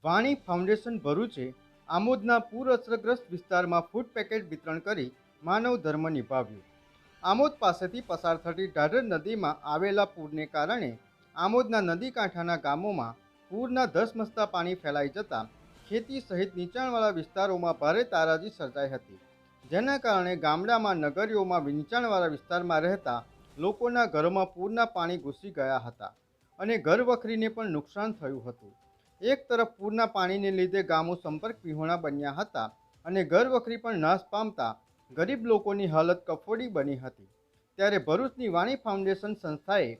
વાણી ફાઉન્ડેશન ભરૂચે આમોદના પૂર અસરગ્રસ્ત વિસ્તારમાં ફૂડ પેકેટ વિતરણ કરી માનવ ધર્મ નિભાવ્યું. આમોદ પાસેથી પસાર થતી ઢાઢર નદીમાં આવેલા પૂરને કારણે આમોદના નદી કાંઠાના ગામોમાં પૂરના ધસમસતા પાણી ફેલાઈ જતા ખેતી સહિત નીચાણવાળા વિસ્તારોમાં ભારે તારાજી સર્જાઈ હતી, જેના કારણે ગામડામાં નગરીઓમાં નીચાણવાળા વિસ્તારમાં રહેતા લોકોના ઘરોમાં પૂરના પાણી ઘૂસી ગયા હતા અને ઘરવખરીને પણ નુકસાન થયું હતું. એક તરફ પૂરના પાણીને લીધે ગામો સંપર્ક વિહોણા બન્યા હતા અને ઘરવખરી પણ નાશ પામતા ગરીબ લોકોની હાલત કફોડી બની હતી. ત્યારે ભરૂચની વાણી ફાઉન્ડેશન સંસ્થાએ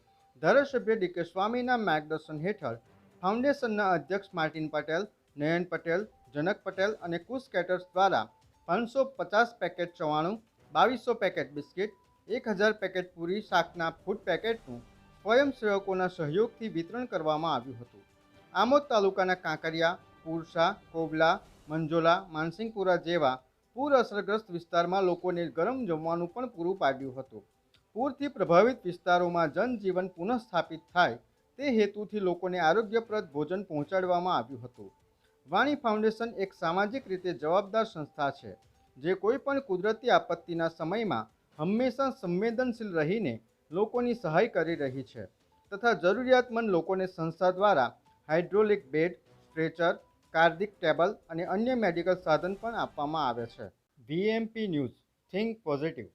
ધારાસભ્ય ડી.કે. સ્વામીના માર્ગદર્શન હેઠળ ફાઉન્ડેશનના અધ્યક્ષ માર્ટિન પટેલ, નયન પટેલ, જનક પટેલ અને કુશ કેટર્સ દ્વારા 550 પેકેટ ચવાણું, 2200 પેકેટ બિસ્કિટ, 1000 પેકેટ પૂરી શાકના ફૂડ પેકેટનું સ્વયંસેવકોના સહયોગથી વિતરણ કરવામાં આવ્યું હતું. આમોદ તાલુકાના કાંકરિયા, પૂરસા, કોબલા, મંજોલા, માનસિંગપુરા જેવા પૂર અસરગ્રસ્ત વિસ્તારમાં લોકોને ગરમ જમવાનું પણ પૂરું પાડ્યું હતું. પૂરથી પ્રભાવિત વિસ્તારોમાં જનજીવન પુનઃસ્થાપિત થાય તે હેતુથી લોકોને આરોગ્યપ્રદ ભોજન પહોંચાડવામાં આવ્યું હતું. વાણી ફાઉન્ડેશન એક સામાજિક રીતે જવાબદાર સંસ્થા છે, જે કોઈપણ કુદરતી આપત્તિના સમયમાં હંમેશા સંવેદનશીલ રહીને લોકોની સહાય કરી રહી છે તથા જરૂરિયાતમંદ લોકોને સંસ્થા દ્વારા હાઇડ્રોલિક બેડ, સ્ટ્રેચર, કાર્ડિક ટેબલ અને અન્ય મેડિકલ સાધન પણ આપવામાં આવે છે. VMP news, think positive.